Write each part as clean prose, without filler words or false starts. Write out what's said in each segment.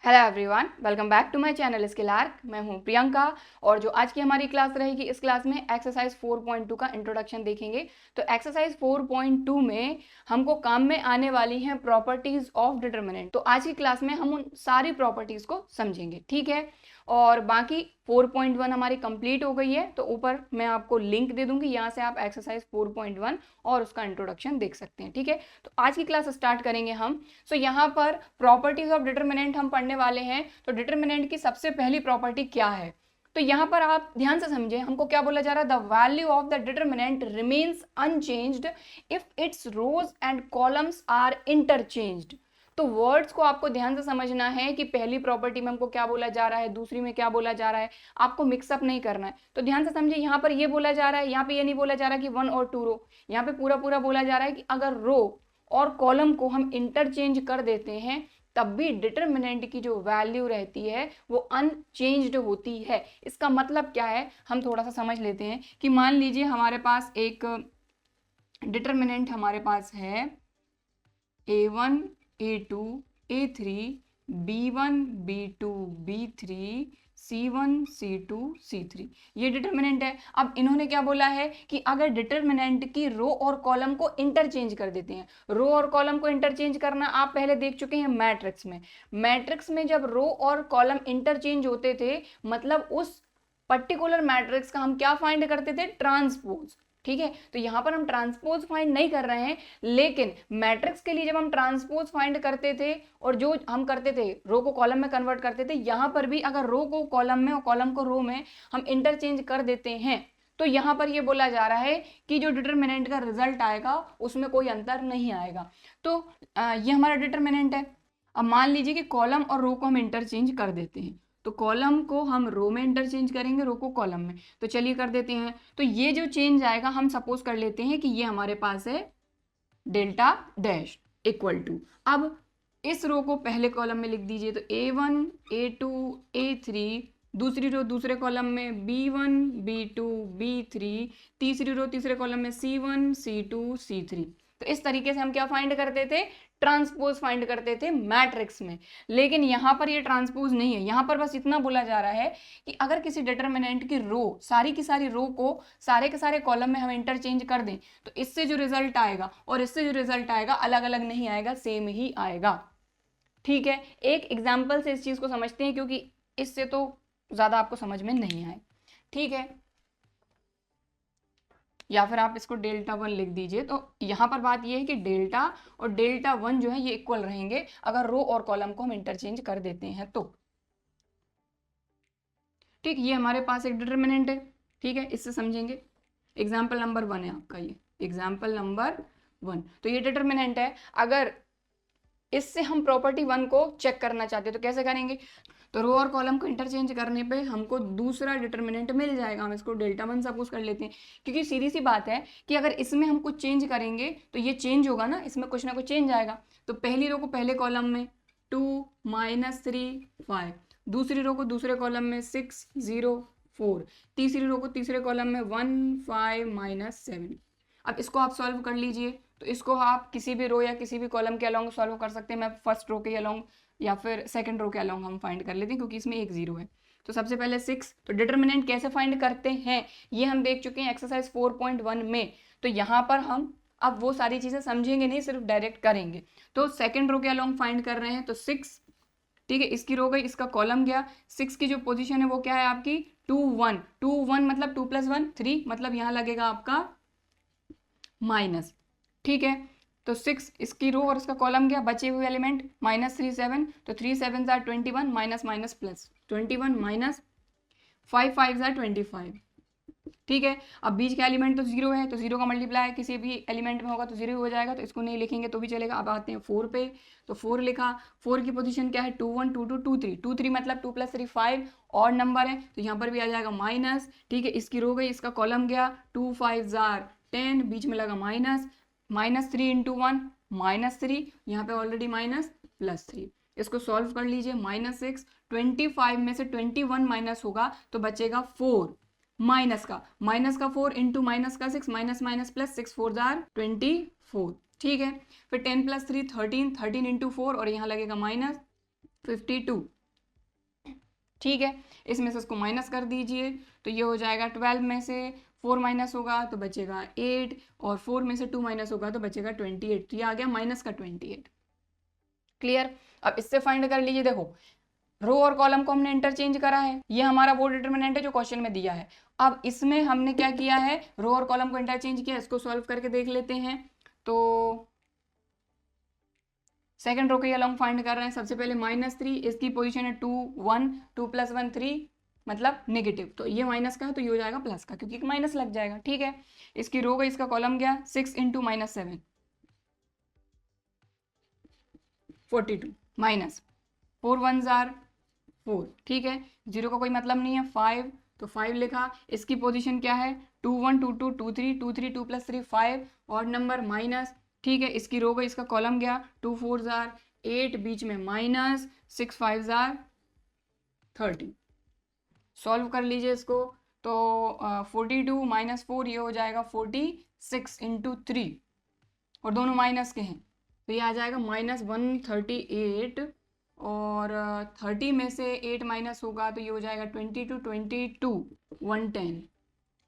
Hello everyone, welcome back to my channel Skill Arc. मैं हूं प्रियंका और जो आज की हमारी क्लास रहेगी, इस क्लास में एक्सरसाइज 4.2 का इंट्रोडक्शन देखेंगे। तो एक्सरसाइज 4.2 में हमको काम में आने वाली हैं प्रॉपर्टीज ऑफ डिटरमिनेंट। तो आज की क्लास में हम उन सारी प्रॉपर्टीज को समझेंगे, ठीक है। और बाकी 4.1 हमारी कंप्लीट हो गई है, तो ऊपर मैं आपको लिंक दे दूंगी, यहाँ से आप एक्सरसाइज 4.1 और उसका इंट्रोडक्शन देख सकते हैं, ठीक है। तो आज की क्लास स्टार्ट करेंगे हम। सो यहाँ पर प्रॉपर्टीज ऑफ डिटरमिनेंट हम पढ़ने वाले हैं। तो डिटरमिनेंट की सबसे पहली प्रॉपर्टी क्या है, तो यहाँ पर आप ध्यान से समझे, हमको क्या बोला जा रहा है, the value of the determinant remains unchanged if its rows and columns are interchanged. तो वर्ड्स को आपको ध्यान से समझना है कि पहली प्रॉपर्टी में हमको क्या बोला जा रहा है, दूसरी में क्या बोला जा रहा है, आपको मिक्सअप नहीं करना है। तो ध्यान से समझिए, यहाँ पर ये बोला जा रहा है, यहाँ पे ये नहीं बोला जा रहा कि 1 और 2 रो, यहाँ पे पूरा पूरा बोला जा रहा है कि अगर रो और कॉलम को हम इंटरचेंज कर देते हैं तब भी डिटरमिनेंट की जो वैल्यू रहती है वो अनचेंज्ड होती है। इसका मतलब क्या है, हम थोड़ा सा समझ लेते हैं कि मान लीजिए हमारे पास एक डिटरमिनेंट हमारे पास है a1 a2 a3 b1 b2 b3 c1 c2 c3, ये डिटरमिनेंट है। अब इन्होंने क्या बोला है कि अगर डिटरमिनेंट की रो और कॉलम को इंटरचेंज कर देते हैं, रो और कॉलम को इंटरचेंज करना आप पहले देख चुके हैं मैट्रिक्स में। मैट्रिक्स में जब रो और कॉलम इंटरचेंज होते थे, मतलब उस पर्टिकुलर मैट्रिक्स का हम क्या फाइंड करते थे, ट्रांसपोज, ठीक है। तो यहां पर हम ट्रांसपोज फाइंड नहीं कर रहे हैं, लेकिन मैट्रिक्स के लिए जब हम ट्रांसपोज फाइंड करते थे और जो हम करते थे रो को कॉलम में कन्वर्ट करते थे, यहां पर भी अगर रो को कॉलम में और कॉलम को रो में हम इंटरचेंज कर देते हैं तो यहां पर ये बोला जा रहा है कि जो डिटरमिनेंट का रिजल्ट आएगा उसमें कोई अंतर नहीं आएगा। तो ये हमारा डिटरमिनेंट है। अब मान लीजिए कि कॉलम और रो को हम इंटरचेंज कर देते हैं, तो कॉलम को हम रो में इंटरचेंज करेंगे, रो को कॉलम में। तो चलिए कर देते हैं। तो ये जो चेंज आएगा, हम सपोज कर लेते हैं कि ये हमारे पास है डेल्टा डैश इक्वल टू, अब इस रो को पहले कॉलम में लिख दीजिए, तो a1 a2 a3, दूसरी रो दूसरे कॉलम में b1 b2 b3, तीसरी रो तीसरे कॉलम में c1 c2 c3। तो इस तरीके से हम क्या फाइंड करते थे, ट्रांसपोज फाइंड करते थे मैट्रिक्स में। लेकिन यहां पर ये ट्रांसपोज नहीं है, यहां पर बस इतना बोला जा रहा है कि अगर किसी डिटरमिनेंट की रो, सारी की सारी रो को सारे के सारे कॉलम में हम इंटरचेंज कर दें, तो इससे जो रिजल्ट आएगा और इससे जो रिजल्ट आएगा अलग अलग नहीं आएगा, सेम ही आएगा, ठीक है। एक एग्जाम्पल से इस चीज को समझते हैं, क्योंकि इससे तो ज्यादा आपको समझ में नहीं आए, ठीक है। या फिर आप इसको डेल्टा 1 लिख दीजिए। तो यहां पर बात यह है कि डेल्टा और डेल्टा 1 जो है ये इक्वल रहेंगे अगर रो और कॉलम को हम इंटरचेंज कर देते हैं तो, ठीक। ये हमारे पास एक डिटरमिनेंट है, ठीक है, इससे समझेंगे। एग्जाम्पल नंबर 1 है आपका, ये एग्जाम्पल नंबर 1। तो ये डिटरमिनेंट है। अगर इससे हम प्रॉपर्टी 1 को चेक करना चाहते हैं तो कैसे करेंगे, तो रो और कॉलम को इंटरचेंज करने पे हमको दूसरा डिटरमिनेंट मिल जाएगा। हम इसको डेल्टा 1 सपोज कर लेते हैं, क्योंकि सीधी सी बात है कि अगर इसमें हम कुछ चेंज करेंगे तो ये चेंज होगा ना, इसमें कुछ ना कुछ चेंज आएगा। तो पहली रो को पहले कॉलम में 2 -3 5, दूसरी रो को दूसरे कॉलम में 6 0 4, तीसरी रो को तीसरे कॉलम में 1 5 -7। अब इसको आप सॉल्व कर लीजिए। तो इसको आप किसी भी रो या किसी भी कॉलम के अलोंग सॉल्व कर सकते हैं। मैं फर्स्ट रो के अलोंग या फिर सेकंड रो के अलोंग हम फाइंड कर लेते हैं, क्योंकि इसमें एक 0 है। तो सबसे पहले 6, तो डिटरमिनेंट कैसे फाइंड करते हैं ये हम देख चुके हैं एक्सरसाइज 4.1 में। तो यहाँ पर हम अब वो सारी चीजें समझेंगे नहीं, सिर्फ डायरेक्ट करेंगे। तो सेकंड रो के अलोंग फाइंड कर रहे हैं, तो 6, ठीक है, इसकी रो गई, इसका कॉलम गया। 6 की जो पोजीशन है वो क्या है आपकी, 2 1, 2 1 मतलब 2 + 1 3, मतलब यहाँ लगेगा आपका माइनस, ठीक है। तो 6 इसकी रो और इसका कॉलम गया, बचे हुए एलिमेंट -3 7, तो 3 7 21 माइनस माइनस प्लस 21 माइनस 5 5 25, ठीक है। अब बीच का एलिमेंट तो 0 है, तो 0 का मल्टीप्लाई किसी भी एलिमेंट में होगा तो 0 हो जाएगा, तो इसको नहीं लिखेंगे तो भी चलेगा। अब आते हैं 4 पे, तो 4 लिखा। 4 की पोजीशन क्या है, 2 1 2 2 2 3, 2 3 मतलब 2 + 3 5, और नंबर है तो यहाँ पर भी आ जाएगा माइनस, ठीक है। इसकी रो गई, इसका कॉलम गया, 2 5 10, बीच में लगा माइनस, -3 × 1 -3, यहाँ पे ऑलरेडी -+3। इसको सॉल्व कर लीजिए, -6, 25 में से 21 माइनस होगा तो बचेगा 4, माइनस का 4 इंटू -6, माइनस माइनस प्लस 6 4 24, ठीक है। फिर 10 + 3 13, 13 × 4, और यहाँ लगेगा 52। ठीक है, इसमें से उसको माइनस कर दीजिए तो ये हो जाएगा 12 में से 4 माइनस होगा तो बचेगा 8 और 4 में से 2 माइनस होगा तो बचेगा 28। तो ये आ गया माइनस का 28। क्लियर। अब इससे फाइंड कर लीजिए। देखो रो और कॉलम को हमने इंटरचेंज करा है, ये हमारा वो डिटरमिनेंट है जो क्वेश्चन में दिया है। अब इसमें हमने क्या किया है, रो और कॉलम को इंटरचेंज किया। इसको सॉल्व करके देख लेते हैं। तो सेकंड रो के अलोंग फाइंड कर रहे हैं। सबसे पहले -3, इसकी पोजीशन है 2 1, 2 + 1 3 मतलब नेगेटिव, तो ये माइनस का है तो ये हो जाएगा प्लस का क्योंकि माइनस लग जाएगा। ठीक है, इसकी रो गई, इसका कॉलम गया 6 × -7 42 माइनस 4 1 जार 4। ठीक है, जीरो का कोई मतलब नहीं है, 5 तो 5 लिखा। इसकी पोजीशन क्या है 2 1 2 2 2 3 2 3 2 + 3 5 और नंबर माइनस। ठीक है, इसकी रो गई, इसका कॉलम गया 2 4 जार 8, बीच में माइनस 6 5 जार 30। सॉल्व कर लीजिए इसको तो 42 - 4 ये हो जाएगा 46 × 3 और दोनों माइनस के हैं तो ये आ जाएगा -138 और 30 में से 8 माइनस होगा तो ये हो जाएगा 22 22 110।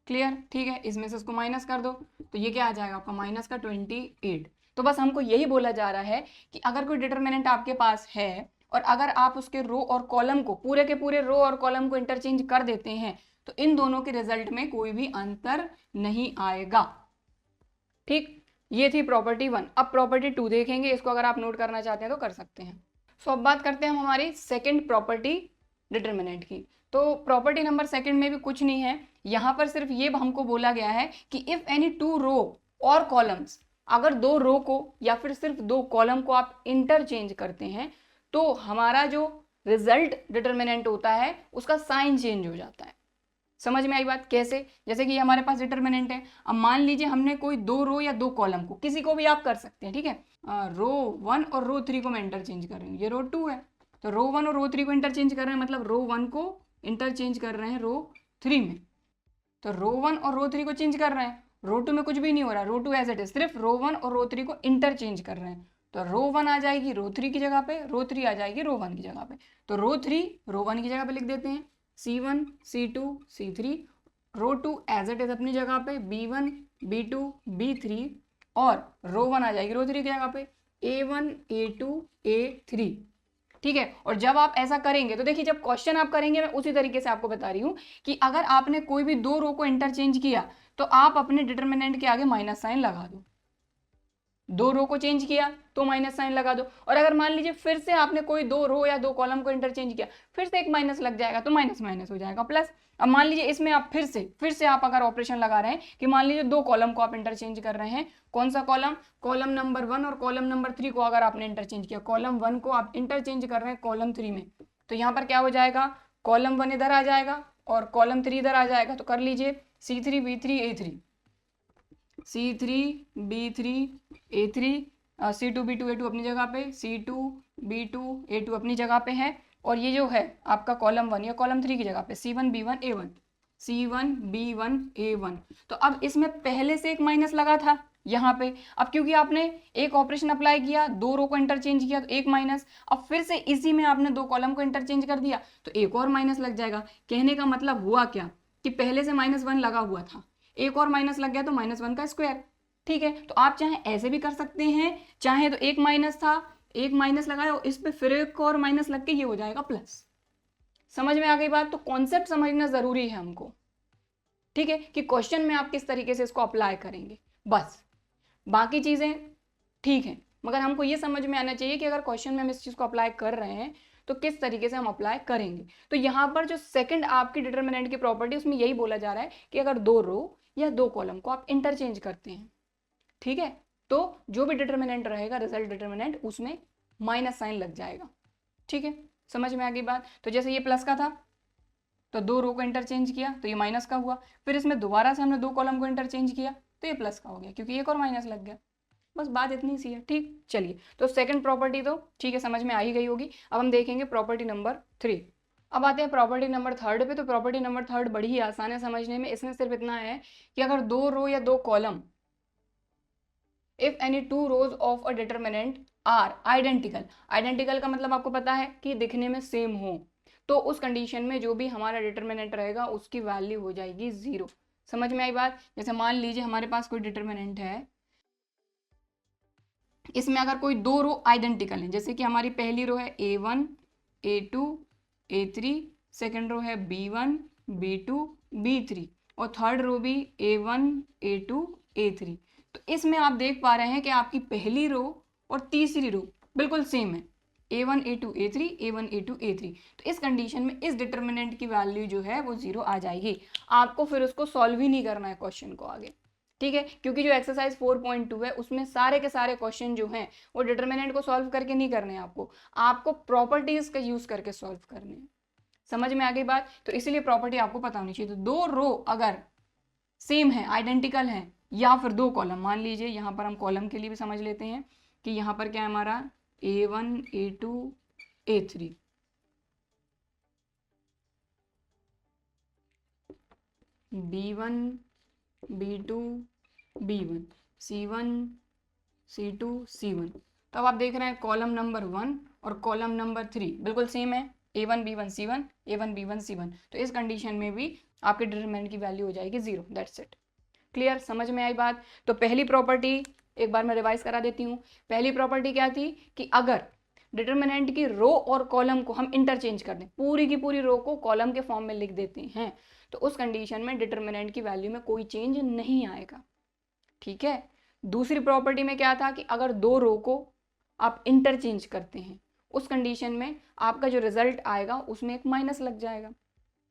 क्लियर। ठीक है, इसमें से उसको माइनस कर दो तो ये क्या आ जाएगा आपका माइनस का 28। तो बस हमको यही बोला जा रहा है कि अगर कोई डिटरमिनेंट आपके पास है और अगर आप उसके रो और कॉलम को पूरे के पूरे रो और कॉलम को इंटरचेंज कर देते हैं तो इन दोनों के रिजल्ट में कोई भी अंतर नहीं आएगा। ठीक, ये थी प्रॉपर्टी 1। अब प्रॉपर्टी 2 देखेंगे, इसको अगर आप नोट करना चाहते हैं तो कर सकते हैं। सो अब बात करते हैं हम हमारी सेकंड प्रॉपर्टी डिटरमिनेंट की। तो प्रॉपर्टी नंबर सेकंड में भी कुछ नहीं है, यहाँ पर सिर्फ ये हमको बोला गया है कि इफ एनी 2 रो और कॉलम्स, अगर 2 रो को या फिर सिर्फ 2 कॉलम को आप इंटरचेंज करते हैं तो हमारा जो रिजल्ट डिटरमिनेंट होता है उसका साइन चेंज हो जाता है। समझ में आई बात? कैसे? जैसे कि हमारे पास डिटरमिनेंट है, अब मान लीजिए हमने कोई 2 रो या 2 कॉलम को, किसी को भी आप कर सकते हैं, ठीक है, रो 1 और रो 3 को मैं इंटरचेंज कर रही हूँ, ये रो 2 है तो रो 1 और रो 3 को इंटरचेंज कर रहे हैं मतलब रो 1 को इंटरचेंज कर रहे हैं रो 3 में, तो रो 1 और रो 3 को चेंज कर रहे हैं, रो 2 में कुछ भी नहीं हो रहा, रो 2 एज इट इज, सिर्फ रो 1 और रो 3 को इंटरचेंज कर रहे हैं। तो रो 1 आ जाएगी रो 3 की जगह पे, रो 3 आ जाएगी रो 1 की जगह पे, तो रो 3 रो 1 की जगह पे लिख देते हैं, C1 C2 C3, row 2 as it is अपनी जगह पे, B1 B2 B3 और रो 1 आ जाएगी रो 3 की जगह पे, A1 A2 A3। ठीक है, और जब आप ऐसा करेंगे तो देखिए जब क्वेश्चन आप करेंगे मैं उसी तरीके से आपको बता रही हूं कि अगर आपने कोई भी 2 रो को इंटरचेंज किया तो आप अपने डिटरमिनेंट के आगे माइनस साइन लगा दो, 2 रो को चेंज किया तो माइनस साइन लगा दो, और अगर मान लीजिए फिर से आपने कोई 2 रो या 2 कॉलम को इंटरचेंज किया फिर से एक माइनस लग जाएगा तो माइनस माइनस हो जाएगा प्लस। अब मान लीजिए इसमें आप फिर से आप अगर ऑपरेशन लगा रहे हैं कि मान लीजिए 2 कॉलम को आप इंटरचेंज कर रहे हैं, कौन सा कॉलम, कॉलम नंबर 1 और कॉलम नंबर 3 को अगर आपने इंटरचेंज किया, कॉलम 1 को आप इंटरचेंज कर रहे हैं कॉलम 3 में, तो यहाँ पर क्या हो जाएगा, कॉलम 1 इधर आ जाएगा और कॉलम 3 इधर आ जाएगा, तो कर लीजिए C3 B3 A3, C3 B3 A3, C2 B2 A2 अपनी जगह पे, C2 B2 A2 अपनी जगह पे है, और ये जो है आपका कॉलम 1 या कॉलम 3 की जगह पे C1 B1 A1, C1 B1 A1। तो अब इसमें पहले से एक माइनस लगा था यहाँ पे, अब क्योंकि आपने एक ऑपरेशन अप्लाई किया, 2 रो को इंटरचेंज किया तो एक माइनस, अब फिर से इसी में आपने 2 कॉलम को इंटरचेंज कर दिया तो एक और माइनस लग जाएगा। कहने का मतलब हुआ क्या कि पहले से -1 लगा हुआ था, एक और माइनस लग गया तो -1 का स्क्वायर। ठीक है, तो आप चाहे ऐसे भी कर सकते हैं, चाहे तो एक माइनस था, एक माइनस लगाया और इस पे फिर एक और माइनस लग के ये हो जाएगा प्लस। समझ में आ गई बात? तो कॉन्सेप्ट समझना जरूरी है हमको, ठीक है, कि क्वेश्चन में आप किस तरीके से इसको अप्लाई करेंगे, बस बाकी चीजें ठीक है, मगर हमको ये समझ में आना चाहिए कि अगर क्वेश्चन में हम इस चीज को अप्लाई कर रहे हैं तो किस तरीके से हम अप्लाई करेंगे। तो यहाँ पर जो सेकंड आपकी डिटरमिनेंट की प्रॉपर्टी उसमें यही बोला जा रहा है कि अगर 2 रो या 2 कॉलम को आप इंटरचेंज करते हैं, ठीक है, तो जो भी डिटरमिनेंट रहेगा रिजल्ट डिटरमिनेंट उसमें माइनस साइन लग जाएगा। ठीक है, समझ में आ गई बात? तो जैसे ये प्लस का था तो 2 रो को इंटरचेंज किया तो ये माइनस का हुआ, फिर इसमें दोबारा से हमने 2 कॉलम को इंटरचेंज किया तो ये प्लस का हो गया क्योंकि एक और माइनस लग गया। बस बात इतनी सी है। ठीक, चलिए, तो सेकंड प्रॉपर्टी तो ठीक है, समझ में आ ही गई होगी। अब हम देखेंगे प्रॉपर्टी नंबर 3। अब आते हैं प्रॉपर्टी नंबर 3 पे। तो प्रॉपर्टी नंबर 3 बड़ी ही आसान है समझने में, इसमें सिर्फ इतना है कि अगर 2 रो या 2 column if any two rows of a determinant are identical, identical का मतलब आपको पता है कि दिखने में सेम हो, तो उस कंडीशन में जो भी हमारा डिटरमिनेंट रहेगा उसकी वैल्यू हो जाएगी 0। समझ में आई बात? जैसे मान लीजिए हमारे पास कोई डिटरमिनेंट है, इसमें अगर कोई दो रो आइडेंटिकल है, जैसे कि हमारी पहली रो है A1 A2 A3, second row है B1 B2 B3 और थर्ड रो भी A1 A2 A3, तो इसमें आप देख पा रहे हैं कि आपकी पहली रो और तीसरी रो बिल्कुल सेम है, A1 A2 A3 A1 A2 A3। तो इस कंडीशन में इस डिटरमिनेंट की वैल्यू जो है वो 0 आ जाएगी। आपको फिर उसको सॉल्व ही नहीं करना है क्वेश्चन को आगे, ठीक है, क्योंकि जो एक्सरसाइज 4.2 है उसमें सारे के सारे क्वेश्चन जो हैं वो डिटरमिनेंट को सॉल्व करके नहीं करने हैं, आपको प्रॉपर्टीज का यूज करके सॉल्व करने हैं। समझ में आ गई बात? तो इसीलिए प्रॉपर्टी आपको पता होनी चाहिए। तो दो रो अगर सेम है, आइडेंटिकल है, या फिर दो कॉलम, मान लीजिए यहाँ पर हम कॉलम के लिए भी समझ लेते हैं कि यहाँ पर क्या है हमारा A1 A2 A3, B1 B2 B1 C1 C2 C1। तो अब आप देख रहे हैं कॉलम नंबर 1 और कॉलम नंबर 3 बिल्कुल सेम है, A1 B1 C1 A1 B1 C1। तो इस कंडीशन में भी आपके डिटरमिनेंट की वैल्यू हो जाएगी 0। That's it. क्लियर? समझ में आई बात? तो पहली प्रॉपर्टी एक बार मैं रिवाइज करा देती हूँ। पहली प्रॉपर्टी क्या थी कि अगर डिटरमिनेंट की रो और कॉलम को हम इंटरचेंज कर दें, पूरी की पूरी रो को कॉलम के फॉर्म में लिख देते हैं, तो उस कंडीशन में डिटरमिनेंट की वैल्यू में कोई चेंज नहीं आएगा, ठीक है। दूसरी प्रॉपर्टी में क्या था कि अगर दो रो को आप इंटरचेंज करते हैं, उस कंडीशन में आपका जो रिजल्ट आएगा उसमें एक माइनस लग जाएगा,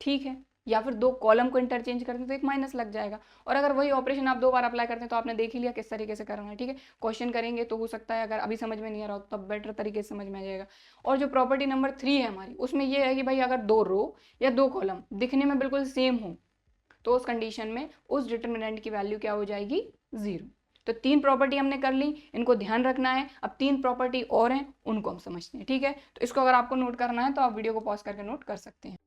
ठीक है। या फिर दो कॉलम को इंटरचेंज करते हैं तो एक माइनस लग जाएगा, और अगर वही ऑपरेशन आप दो बार अप्लाई करते हैं तो आपने देख ही लिया किस तरीके से करना है, ठीक है। क्वेश्चन करेंगे तो हो सकता है अगर अभी समझ में नहीं आ रहा हो तब बेटर तरीके से समझ में आ जाएगा। और जो प्रॉपर्टी नंबर 3 है हमारी, उसमें यह है कि भाई अगर दो रो या दो कॉलम दिखने में बिल्कुल सेम हो तो उस कंडीशन में उस डिटरमिनेंट की वैल्यू क्या हो जाएगी? 0। तो तीन प्रॉपर्टी हमने कर ली, इनको ध्यान रखना है। अब तीन प्रॉपर्टी और हैं, उनको हम समझते हैं, ठीक है। तो इसको अगर आपको नोट करना है तो आप वीडियो को पॉज करके नोट कर सकते हैं।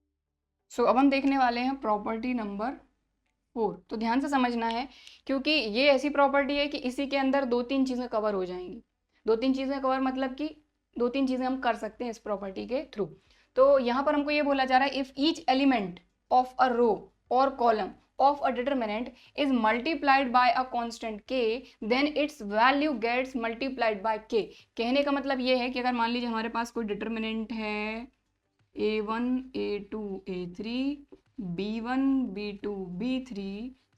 सो अब हम देखने वाले हैं प्रॉपर्टी नंबर 4। तो ध्यान से समझना है, क्योंकि ये ऐसी प्रॉपर्टी है कि इसी के अंदर दो तीन चीज़ें कवर हो जाएंगी। दो तीन चीज़ें कवर मतलब कि दो तीन चीज़ें हम कर सकते हैं इस प्रॉपर्टी के थ्रू। तो यहाँ पर हमको ये बोला जा रहा है, if each element of a row और column of a determinant is multiplied by a constant k, then its value gets multiplied by k। कहने का मतलब ये है कि अगर मान लीजिए हमारे पास कोई डिटरमिनेंट है A1 A2 A3 B1 B2 B3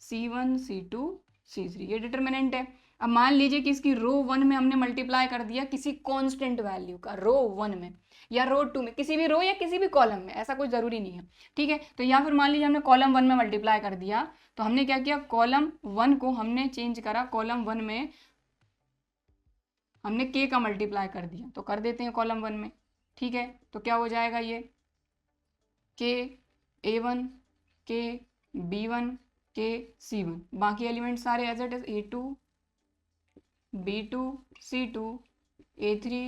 C1 C2 C3, ये डिटरमिनेंट है। अब मान लीजिए कि इसकी रो 1 में हमने मल्टीप्लाई कर दिया किसी कांस्टेंट वैल्यू का, रो 1 में या रो 2 में, किसी भी रो या किसी भी कॉलम में, ऐसा कुछ जरूरी नहीं है, ठीक है। तो या फिर मान लीजिए हमने कॉलम 1 में मल्टीप्लाई कर दिया, तो हमने क्या किया, कॉलम 1 को हमने चेंज करा, कॉलम 1 में हमने k का मल्टीप्लाई कर दिया, तो कर देते हैं कॉलम 1 में, ठीक है। तो क्या हो जाएगा, ये k A1 k B1 k C1, बाकी एलिमेंट सारे as it is A2 B2 C2 A3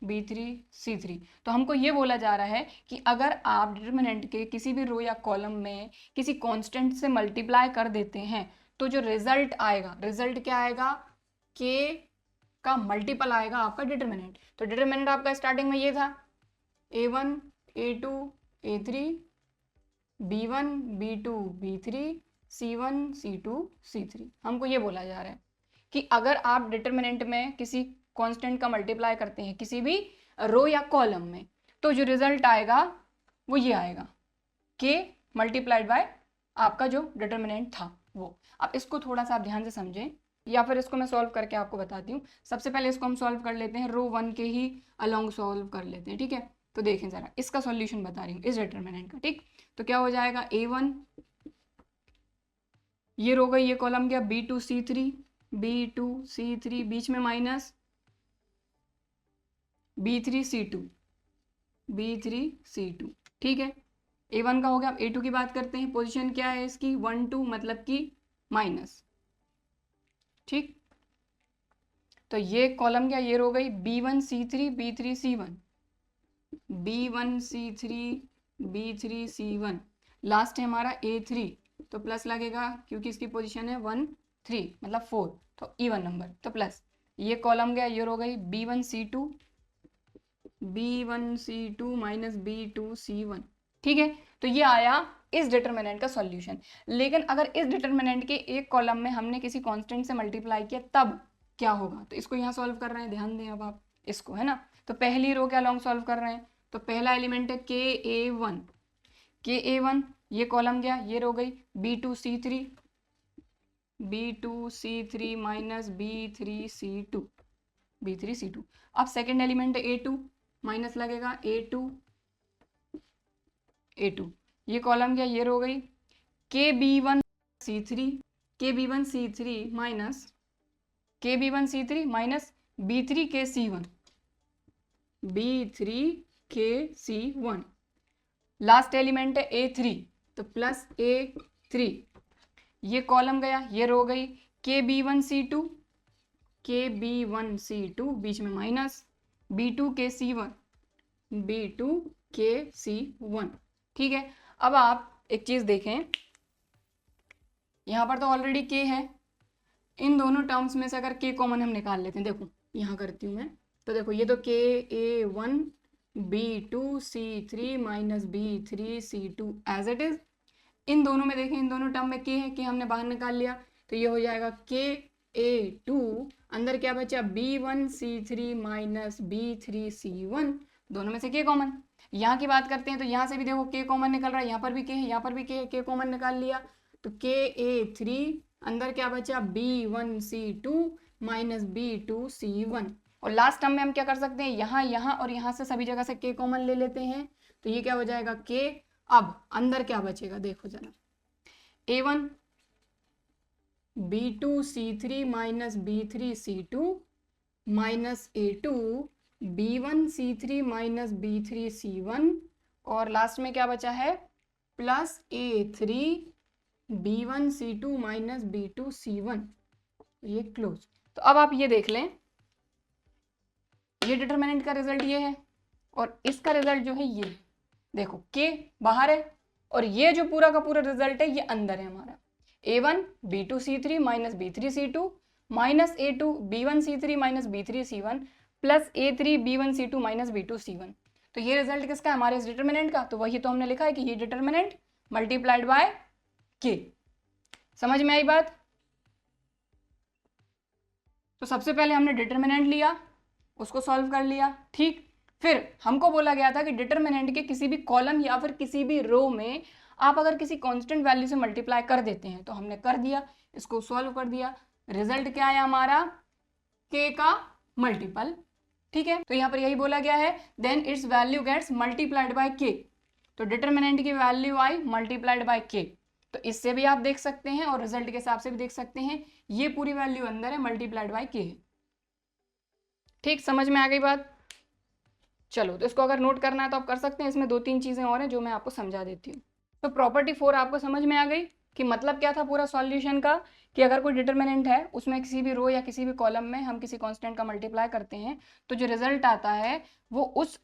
B3 C3। तो हमको ये बोला जा रहा है कि अगर आप डिटरमिनेंट के किसी भी रो या कॉलम में किसी कांस्टेंट से मल्टीप्लाई कर देते हैं तो जो रिजल्ट आएगा, रिजल्ट क्या आएगा, k का मल्टीपल आएगा आपका डिटरमिनेंट। तो डिटरमिनेंट आपका स्टार्टिंग में ये था A1 A2 A3 B1 B2 B3 C1 C2 C3। हमको ये बोला जा रहा है कि अगर आप डिटरमिनेंट में किसी कांस्टेंट का मल्टीप्लाई करते हैं किसी भी रो या कॉलम में, तो जो रिजल्ट आएगा वो ये आएगा, k मल्टीप्लाइड बाय आपका जो डिटरमिनेंट था वो। अब इसको थोड़ा सा आप ध्यान से समझें, या फिर इसको मैं सॉल्व करके आपको बताती हूँ। सबसे पहले इसको हम सॉल्व कर लेते हैं, रो 1 के ही अलोंग सॉल्व कर लेते हैं, ठीक है। तो देखें ज़रा, इसका सॉल्यूशन बता रही हूँ इस डिटरमिनेंट का, ठीक। तो क्या हो जाएगा, A1, ये रो गई, ये कॉलम गया, B2 C3 B2 C3, बीच में minus B3 C2 B3 C2, ठीक है। A1 का हो गया। अब A2 की बात करते हैं, पोजीशन क्या है इसकी, 1 2, मतलब कि माइनस, ठीक। तो ये कॉलम क्या, ये रो गई B1 C3 B3 C1 B1 C3 B3 C1, last है हमारा A3, तो प्लस लगेगा क्योंकि इसकी पोजीशन है 1 3 मतलब 4, तो इवन नंबर, तो प्लस ये कॉलम गया, ये रो गई B1C2 माइनस B2C1। ठीक है, तो ये आया इस डिटरमिनेंट का सॉल्यूशन। लेकिन अगर इस डिटरमिनेंट के एक कॉलम में हमने किसी कांस्टेंट से मल्टीप्लाई किया तब क्या होगा, तो इसको यहाँ सॉल्व कर रहे हैं, ध्यान दें अब आप इसको, है ना। तो पहली रो क्या लॉन्ग सॉल्व कर रहे हैं, तो पहला एलिमेंट है Ka1, ये कॉलम गया, ये रो गई B2C3 माइनस B3C2। अब सेकेंड एलिमेंट है A2, माइनस लगेगा A2, ये कॉलम गया, ये रो गई KB1C3 minus B3KC1। Last element है A3, तो प्लस A3, ये कॉलम गया, ये रो गई KB1C2, बीच में माइनस B2KC1। ठीक है, अब आप एक चीज देखें, यहां पर तो ऑलरेडी K है, इन दोनों टर्म्स में से अगर K कॉमन हम निकाल लेते हैं, देखो यहां करती हूं मैं, तो देखो ये तो Ka1 B2C3 minus B3C2 as it is. इन दोनों में देखें, इन दोनों टर्म में K है, K हमने बाहर निकाल लिया, तो ये हो जाएगा Ka2, अंदर क्या बचा B1C3 माइनस B3C1, दोनों में से K कॉमन। यहाँ की बात करते हैं तो यहाँ से भी देखो K कॉमन निकल रहा है, यहाँ पर भी K है, यहाँ पर भी K है, K कॉमन निकाल लिया, तो Ka3, अंदर क्या बचा B1C2 माइनस B2C1। और लास्ट टर्म में हम क्या कर सकते हैं, यहाँ यहाँ और यहाँ से सभी जगह से K कॉमन ले लेते हैं, तो ये क्या हो जाएगा K। अब अंदर क्या बचेगा देखो जरा, A1 B2C3 minus B3C2 minus A2 B1C3 minus B3C1, और लास्ट में क्या बचा है plus A3 B1C2 minus B2C1, ये क्लोज। तो अब आप ये देख लें, ये डिटरमिनेंट का रिजल्ट ये है और इसका रिजल्ट जो है ये, देखो K बाहर है और ये जो पूरा का पूरा रिजल्ट है ये अंदर है हमारा, A1 B2C3 minus B3C2 minus A2 B1C3 minus B3C1 plus A3 B1C2 minus B2C1। तो ये रिजल्ट किसका है, हमारे इस डिटरमिनेंट का, तो वही तो हमने लिखा है कि ये डिटरमिनेंट मल्टीप्लाइड बाय K। समझ में आई बात। तो सबसे पहले हमने डिटरमिनेंट लिया, उसको सॉल्व कर लिया, ठीक। फिर हमको बोला गया था कि डिटरमिनेंट के किसी भी कॉलम या फिर किसी भी रो में आप अगर किसी कांस्टेंट वैल्यू से मल्टीप्लाई कर देते हैं, तो हमने कर दिया, इसको सॉल्व कर दिया, रिजल्ट क्या आया हमारा K का मल्टीपल। ठीक है, तो यहाँ पर यही बोला गया है, then its value gets multiplied by K। तो डिटरमिनेंट की value I multiplied by K। तो इससे भी आप देख सकते हैं और रिजल्ट के हिसाब से भी देख सकते हैं, ये पूरी वैल्यू अंदर है, मल्टीप्लाइड बाय K है। ठीक, समझ में आ गई बात। चलो, तो इसको अगर नोट करना है तो आप कर सकते हैं, इसमें 2-3 चीजें और हैं जो मैं आपको समझा देती हूँ। तो प्रॉपर्टी 4 आपको समझ में आ गई कि मतलब क्या था पूरा सॉल्यूशन का, कि अगर कोई डिटरमिनेंट है उसमें किसी भी रो या किसी भी कॉलम में हम किसी कांस्टेंट का मल्टीप्लाई करते हैं, तो जो रिजल्ट आता है वो उस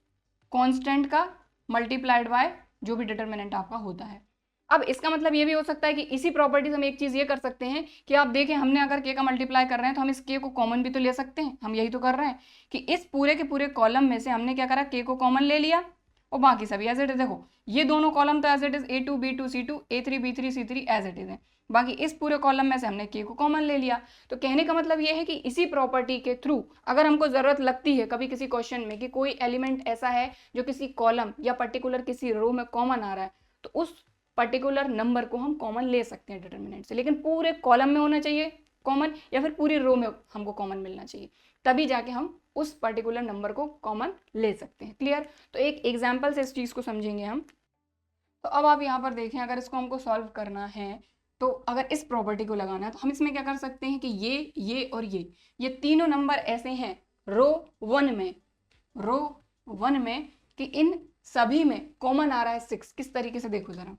कांस्टेंट का मल्टीप्लाइड बाय जो भी डिटरमिनेंट आपका होता है। अब इसका मतलब ये भी हो सकता है कि इसी प्रॉपर्टी से हम एक चीज ये कर सकते हैं कि आप देखें, हमने अगर K का मल्टीप्लाई कर रहे हैं तो हम इस K को कॉमन भी तो ले सकते हैं। हम यही तो कर रहे हैं कि इस पूरे के पूरे कॉलम में से हमने क्या करा, K को कॉमन ले लिया और बाकी सभी एज इट इज। देखो ये दोनों कॉलम तो as it is A2 B2 C2 A3 B3 C3 as it is है, बाकी इस पूरे कॉलम में से हमने K को कॉमन ले लिया। तो कहने का मतलब ये है कि इसी प्रॉपर्टी के थ्रू अगर हमको जरूरत लगती है कभी किसी क्वेश्चन में कि कोई एलिमेंट ऐसा है जो किसी कॉलम या पर्टिकुलर किसी रो में कॉमन आ रहा है, तो उस पर्टिकुलर नंबर को हम कॉमन ले सकते हैं डिटरमिनेंट से, लेकिन पूरे कॉलम में होना चाहिए कॉमन या फिर पूरी रो में हमको कॉमन मिलना चाहिए, तभी जाके हम उस पर्टिकुलर नंबर को कॉमन ले सकते हैं। क्लियर। तो एक एग्जांपल से इस चीज को समझेंगे हम। तो अब आप यहाँ पर देखें, अगर इसको हमको सॉल्व करना है तो अगर इस प्रॉपर्टी को लगाना है तो हम इसमें क्या कर सकते हैं कि ये और ये तीनों नंबर ऐसे हैं रो 1 में कि इन सभी में कॉमन आ रहा है 6। किस तरीके से देखो जरा,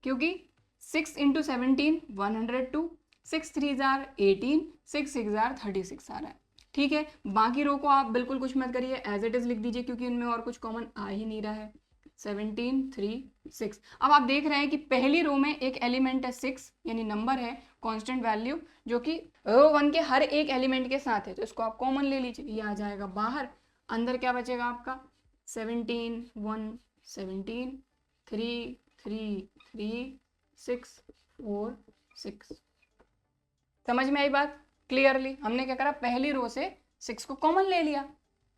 क्योंकि 6 इंटू 17 102, 6 3 जार 18, 6 6 जार 36 आ रहा है। ठीक है, बाकी रो को आप बिल्कुल कुछ मत करिए, एज इट इज लिख दीजिए क्योंकि इनमें और कुछ कॉमन आ ही नहीं रहा है। 17 3 6। अब आप देख रहे हैं कि पहली रो में एक एलिमेंट है 6, यानी नंबर है कांस्टेंट वैल्यू, जो कि रो 1 के हर एक एलिमेंट के साथ है, तो इसको आप कॉमन ले लीजिए, ये आ जाएगा बाहर। अंदर क्या बचेगा आपका 17 1 17 3 3 3 6 4 6। समझ में आई बात क्लियरली? हमने क्या करा, पहली रो से 6 को कॉमन ले लिया,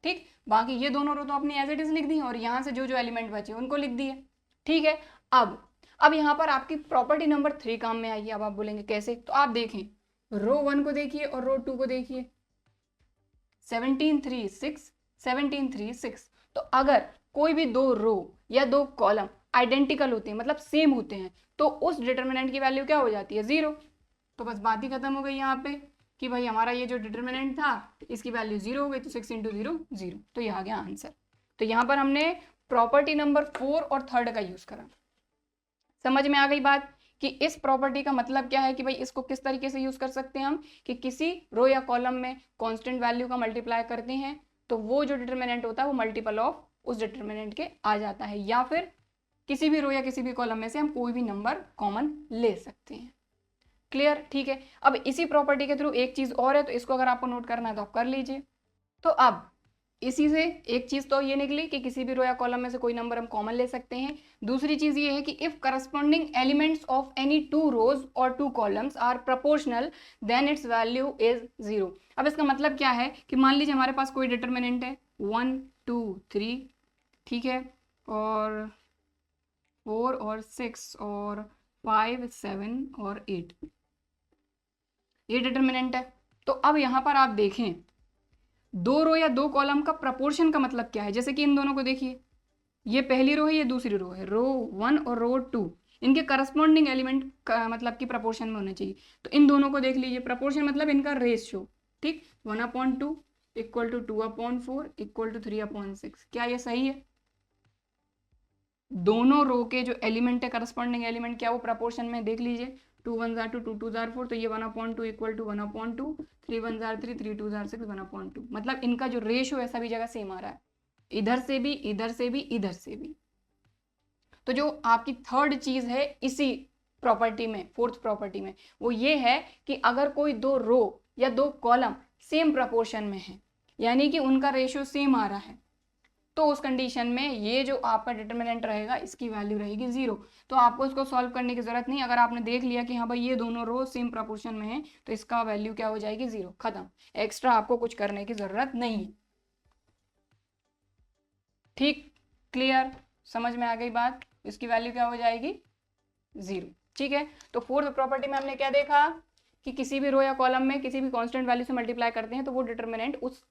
ठीक। बाकी ये दोनों रो तो अपनी एज इट इज लिख दी और यहाँ से जो जो एलिमेंट बचे उनको लिख दिए, ठीक है। अब यहाँ पर आपकी प्रॉपर्टी नंबर 3 काम में आएगी। अब आप बोलेंगे कैसे, तो आप देखें, रो 1 को देखिए और रो 2 को देखिए, 17 3 6 17 3 6। तो अगर कोई भी दो रो या दो कॉलम आइडेंटिकल होते हैं, मतलब सेम होते हैं, तो उस डिटर्मिनेंट की वैल्यू क्या हो जाती है, 0। तो बस बात ही खत्म हो गई यहाँ पे कि भाई हमारा ये जो डिटर्मिनेंट था इसकी वैल्यू 0 हो गई, तो 6 × 0 0, तो ये आ गया आंसर। तो यहाँ पर हमने प्रॉपर्टी नंबर 4 और 3 का यूज करा। समझ में आ गई बात कि इस प्रॉपर्टी का मतलब क्या है कि भाई इसको किस तरीके से यूज कर सकते हैं हम, कि किसी रो या कॉलम में कांस्टेंट वैल्यू का मल्टीप्लाई करते हैं तो वो जो डिटर्मिनेंट होता है वो मल्टीपल ऑफ उस डिटर्मिनेंट के आ जाता है, या फिर किसी भी रो या किसी भी कॉलम में से हम कोई भी नंबर कॉमन ले सकते हैं। क्लियर? ठीक है। अब इसी प्रॉपर्टी के थ्रू एक चीज और है, तो इसको अगर आपको नोट करना है तो आप कर लीजिए। तो अब इसी से एक चीज तो ये निकली कि किसी भी रो या कॉलम में से कोई नंबर हम कॉमन ले सकते हैं। दूसरी चीज ये है कि if corresponding elements of any 2 rows or 2 columns are proportional then its value is 0। अब इसका मतलब क्या है कि मान लीजिए हमारे पास कोई डिटर्मिनेंट है 1 2 3, ठीक है, और 4 और 6 और 5 7 और 8, ये डिटर्मिनेंट है। तो अब यहां पर आप देखें, दो रो या दो कॉलम का प्रपोर्शन का मतलब क्या है, जैसे कि इन दोनों को देखिए, ये पहली रो है, ये दूसरी रो है, रो 1 और रो 2, इनके करस्पॉन्डिंग एलिमेंट का मतलब कि प्रपोर्शन में होना चाहिए। तो इन दोनों को देख लीजिए, प्रपोर्शन मतलब इनका रेशियो, ठीक, 1/2 इक्वल टू 2/4 इक्वल टू 3/6। क्या ये सही है? दोनों रो के जो एलिमेंट है करस्पॉन्डिंग एलिमेंट, क्या वो प्रपोर्शन में? देख लीजिए, 2 1 2 2 2 4, तो ये 1/2 इक्वल टू 1/2, 3 1 3 3 2 6 1/2, मतलब इनका जो रेशियो है सभी जगह सेम आ रहा है, इधर से भी इधर से भी इधर से भी। तो जो आपकी थर्ड चीज है इसी प्रॉपर्टी में, फोर्थ प्रॉपर्टी में, वो ये है कि अगर कोई दो रो या दो कॉलम सेम प्रपोर्शन में है, यानी कि उनका रेशियो सेम आ रहा है, तो उस कंडीशन में ये जो आपका डिटर्मिनेंट रहेगा इसकी वैल्यू रहेगी 0। तो आपको इसको सॉल्व करने की जरूरत नहीं, अगर आपने देख लिया कि हाँ भाई ये दोनों रो सेम प्रोपोर्शन में है तो इसका वैल्यू क्या हो जाएगी, 0, खत्म। एक्स्ट्रा आपको कुछ करने की जरूरत नहीं है। ठीक, क्लियर, समझ में आ गई बात? इसकी वैल्यू क्या हो जाएगी, 0। ठीक है, तो फोर्थ प्रॉपर्टी में हमने क्या देखा कि किसी भी रो या कॉलम में किसी भी कांस्टेंट वैल्यू से मल्टीप्लाई करते हैं तो वो डिटर्मिनेंट उस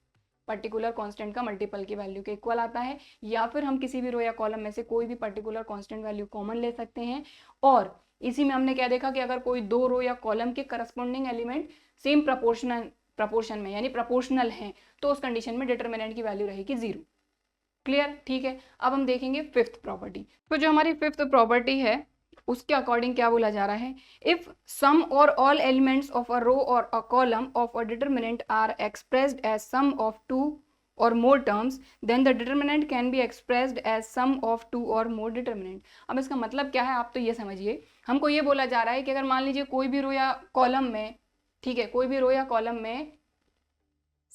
पर्टिकुलर कांस्टेंट का मल्टीपल की वैल्यू के इक्वल आता है, या फिर हम किसी भी रो या कॉलम में से कोई भी पर्टिकुलर कांस्टेंट वैल्यू कॉमन ले सकते हैं। और इसी में हमने क्या देखा कि अगर कोई दो रो या कॉलम के करस्पॉन्डिंग एलिमेंट सेम प्रपोर्शन में यानी प्रपोर्शनल हैं, तो उस कंडीशन में डिटर्मिनेंट की वैल्यू रहेगी 0। क्लियर? ठीक है, अब हम देखेंगे फिफ्थ प्रॉपर्टी। तो जो हमारी फिफ्थ प्रॉपर्टी है उसके अकॉर्डिंग क्या बोला जा रहा है, if some or all elements of a row or a column of a determinant are expressed as sum of 2 or more terms then the determinant can be expressed as sum of 2 or more determinant. अब इसका मतलब क्या है आप तो ये समझिए, हमको ये बोला जा रहा है कि अगर मान लीजिए कोई भी रो या कॉलम में, ठीक है, कोई भी रो या कॉलम में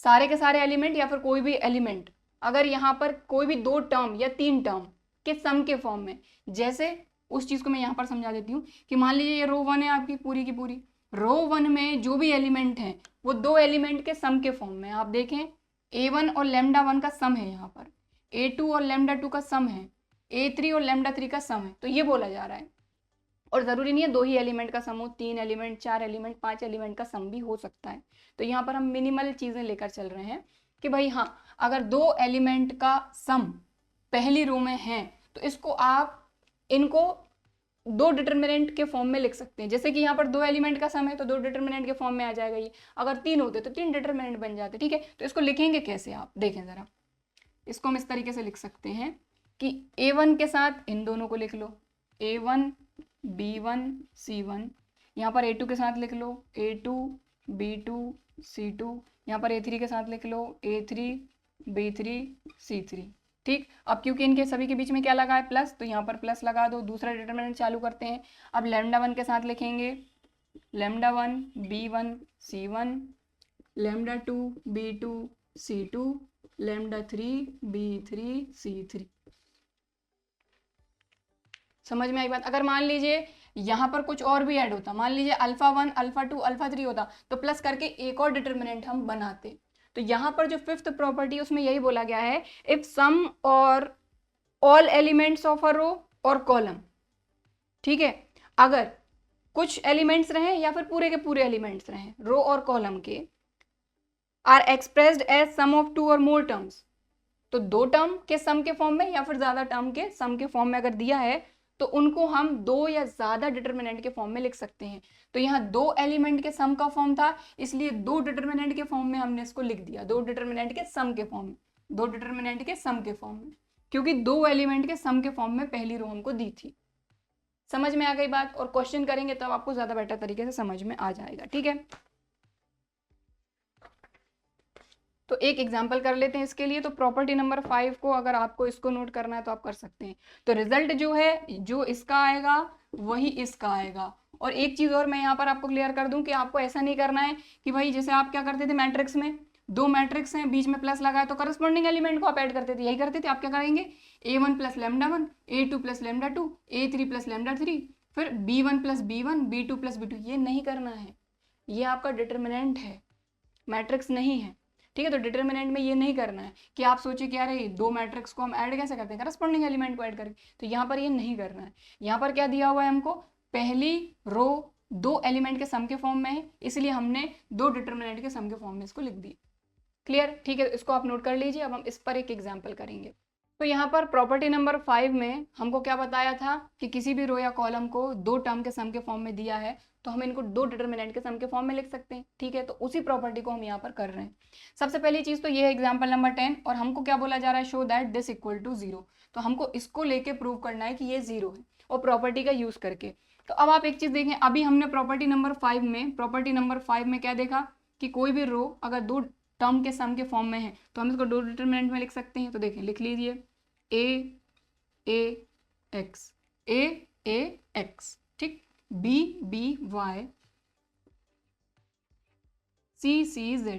सारे के सारे एलिमेंट या फिर कोई भी एलिमेंट अगर यहाँ पर कोई भी 2 टर्म या 3 टर्म के सम के फॉर्म में, जैसे उस चीज को मैं यहाँ पर समझा देती हूँ कि मान लीजिए ये रो 1 है आपकी पूरी की पूरी, रो 1 में जो भी एलिमेंट है वो 2 एलिमेंट के सम के फॉर्म में। आप देखें a1 और λ1 का सम है, यहाँ पर a2 और λ2 का सम है, a3 और λ3 का सम है, तो ये बोला जा रहा है। और जरूरी नहीं है 2 ही एलिमेंट का सम हो, 3 एलिमेंट, 4 एलिमेंट, 5 एलिमेंट का सम भी हो सकता है। तो यहाँ पर हम मिनिमल चीजें लेकर चल रहे हैं कि भाई हाँ, अगर 2 एलिमेंट का सम पहली रो में है तो इसको आप इनको 2 डिटर्मिनेंट के फॉर्म में लिख सकते हैं। जैसे कि यहाँ पर 2 एलिमेंट का सम है तो 2 डिटर्मिनेंट के फॉर्म में आ जाएगा ये, अगर 3 होते तो 3 डिटर्मिनेंट बन जाते। ठीक है, तो इसको लिखेंगे कैसे आप देखें जरा, इसको हम इस तरीके से लिख सकते हैं कि a1 के साथ इन दोनों को लिख लो, a1 b1 c1, यहाँ पर a2 के साथ लिख लो a2 b2 C2, यहाँ पर A3 के साथ लिख लो A3 B3 C3। ठीक, अब क्योंकि इनके सभी के बीच में क्या लगा है प्लस, तो यहाँ पर प्लस लगा दो। दूसरा डिटर्मिनेंट चालू करते हैं। अब लैम्डा 1 के साथ लिखेंगे lambda 1 B1 C1, lambda 2 B2 C2, lambda 3 B3 C3। समझ में आई बात? अगर मान लीजिए यहाँ पर कुछ और भी ऐड होता, मान लीजिए अल्फा 1 अल्फा 2 अल्फा 3 होता, तो प्लस करके एक और डिटर्मिनेंट हम बनाते। तो यहाँ पर जो फिफ्थ प्रॉपर्टी उसमें यही बोला गया है, if some or all elements of a row और कॉलम, ठीक है, अगर कुछ एलिमेंट्स रहे या फिर पूरे के पूरे एलिमेंट्स रहे रो और कॉलम के, are expressed as sum of two or more terms, तो दो टर्म के सम के फॉर्म में या फिर ज्यादा टर्म के सम के फॉर्म में अगर दिया है तो उनको हम दो या ज्यादा डिटर्मिनेंट के फॉर्म में लिख सकते हैं। तो यहाँ दो एलिमेंट के सम का फॉर्म था, इसलिए दो डिटर्मिनेंट के फॉर्म में हमने इसको लिख दिया, दो डिटर्मिनेंट के सम के फॉर्म में, दो डिटर्मिनेंट के सम के फॉर्म में, क्योंकि दो एलिमेंट के सम के फॉर्म में पहली रो हमको दी थी। समझ में आ गई बात? और क्वेश्चन करेंगे तब आपको ज्यादा बेटर तरीके से समझ में आ जाएगा। ठीक है, तो एक एग्जाम्पल कर लेते हैं इसके लिए। तो प्रॉपर्टी नंबर 5 को अगर आपको इसको नोट करना है तो आप कर सकते हैं। तो रिजल्ट जो है जो इसका आएगा वही इसका आएगा। और एक चीज और मैं यहाँ पर आपको क्लियर कर दूं कि आपको ऐसा नहीं करना है कि भाई जैसे आप क्या करते थे मैट्रिक्स में, दो मैट्रिक्स हैं बीच में प्लस लगाया तो करस्पॉन्डिंग एलिमेंट को आप ऐड करते थे, यही करते थे। आप क्या करेंगे A1 plus lambda 1, A2 plus lambda 2, A3 plus lambda 3, फिर B1 plus B1, B2 plus B2। ये नहीं करना है, ये आपका डिटर्मिनेंट है, मैट्रिक्स नहीं है। ठीक है, तो डिटर्मिनेंट में ये नहीं करना है कि आप सोचिए कि यार दो मैट्रिक्स को हम ऐड कैसे करते हैं, करस्पॉन्डिंग एलिमेंट को ऐड करके। तो यहाँ पर ये नहीं करना है। यहाँ पर क्या दिया हुआ है हमको, पहली रो दो एलिमेंट के सम के फॉर्म में है, इसलिए हमने दो डिटर्मिनेंट के सम के फॉर्म में इसको लिख दिया। क्लियर? ठीक है, इसको आप नोट कर लीजिए। अब हम इस पर एक एग्जाम्पल करेंगे। तो यहाँ पर प्रॉपर्टी नंबर 5 में हमको क्या बताया था कि किसी भी रो या कॉलम को दो टर्म के सम के फॉर्म में दिया है तो हम इनको दो डिटर्मिनेंट के सम के फॉर्म में लिख सकते हैं। ठीक है, तो उसी प्रॉपर्टी को हम यहाँ पर कर रहे हैं। सबसे पहली चीज तो ये है एग्जाम्पल नंबर 10, और हमको क्या बोला जा रहा है, show that this equal to 0। तो हमको इसको लेके प्रूव करना है कि ये 0 है, और प्रॉपर्टी का यूज करके। तो अब आप एक चीज देखें, अभी हमने प्रॉपर्टी नंबर 5 में क्या देखा कि कोई भी रो अगर दो टर्म के सम के फॉर्म में है तो हम इसको दो डिटर्मिनेंट में लिख सकते हैं। तो देखें, लिख लीजिए a x, ठीक, b y, c z,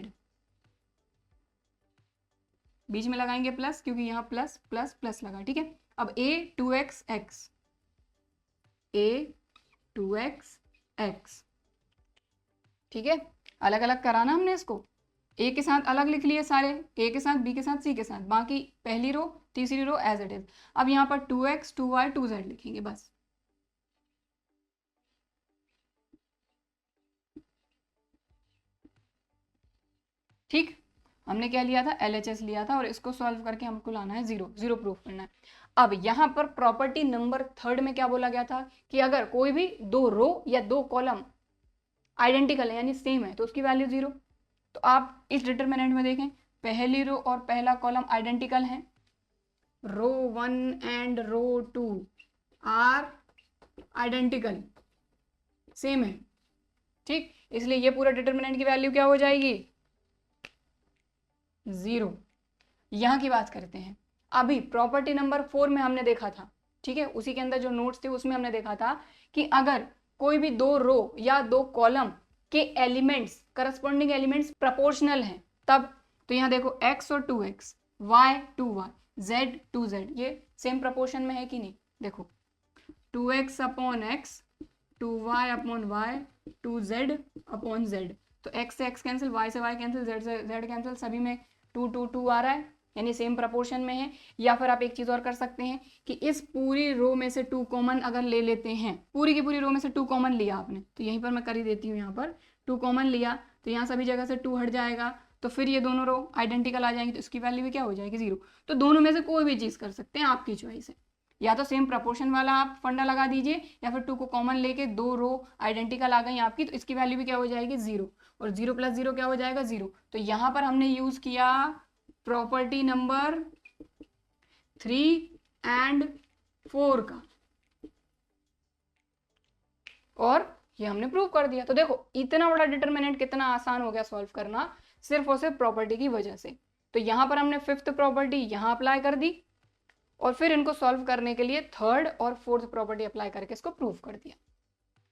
बीच में लगाएंगे प्लस क्योंकि यहाँ प्लस प्लस प्लस लगा। ठीक है, अब a 2x x, a 2x x, ठीक है, अलग अलग कराना हमने इसको, ए के साथ अलग लिख लिए सारे, ए के साथ बी के साथ सी के साथ, बाकी पहली रो तीसरी रो एज इट इज। अब यहाँ पर 2x 2y 2z लिखेंगे बस। ठीक, हमने क्या लिया था, LHS लिया था, और इसको सॉल्व करके हमको लाना है 0, 0 प्रूफ करना है। अब यहाँ पर प्रॉपर्टी नंबर 3 में क्या बोला गया था कि अगर कोई भी दो रो या दो कॉलम आइडेंटिकल है यानी सेम है तो उसकी वैल्यू 0। तो आप इस डिटर्मिनेंट में देखें, पहली रो और पहला कॉलम आइडेंटिकल हैं, row 1 and row 2 are identical, same है। ठीक, इसलिए ये पूरा डिटर्मिनेंट की वैल्यू क्या हो जाएगी, 0। यहां की बात करते हैं। अभी प्रॉपर्टी नंबर 4 में हमने देखा था, ठीक है, उसी के अंदर जो नोट्स थे उसमें हमने देखा था कि अगर कोई भी दो रो या दो कॉलम के एलिमेंट्स, करस्पॉन्डिंग एलिमेंट्स प्रोपोर्शनल हैं तब। तो यहाँ देखो x और 2x, y 2y, z 2z, ये सेम प्रोपोर्शन में है कि नहीं। देखो 2x upon x, 2y upon y, 2z upon z। तो x से x कैंसिल, y से y कैंसिल, z से z कैंसिल, सभी में 2 2 2 आ रहा है, यानी सेम प्रोपोर्शन में है। या फिर आप एक चीज और कर सकते हैं कि इस पूरी रो में से 2 कॉमन अगर ले लेते हैं, पूरी की पूरी रो में से 2 कॉमन लिया आपने, तो यहीं पर मैं कर ही देती हूँ, यहाँ पर 2 कॉमन लिया तो यहाँ सभी जगह से 2 हट जाएगा, तो फिर ये दोनों रो आइडेंटिकल आ जाएंगी, तो इसकी वैल्यू भी क्या हो जाएगी, 0। तो दोनों में से कोई भी चीज कर सकते हैं, आपकी चॉइस है। या तो सेम प्रोपोर्शन वाला आप फंडा लगा दीजिए, या फिर 2 को कॉमन लेके दो रो आइडेंटिकल आ गई आपकी, तो इसकी वैल्यू भी क्या हो जाएगी, 0। और 0 प्लस 0 क्या हो जाएगा, 0। तो यहाँ पर हमने यूज किया प्रॉपर्टी नंबर 3 एंड 4 का, और ये हमने प्रूव कर दिया। तो देखो इतना बड़ा डिटर्मिनेंट कितना आसान हो गया सॉल्व करना, सिर्फ और सिर्फ प्रॉपर्टी की वजह से। तो यहाँ पर हमने फिफ्थ प्रॉपर्टी यहाँ अप्लाई कर दी और फिर इनको सॉल्व करने के लिए थर्ड और फोर्थ प्रॉपर्टी अप्लाई करके इसको प्रूव कर दिया।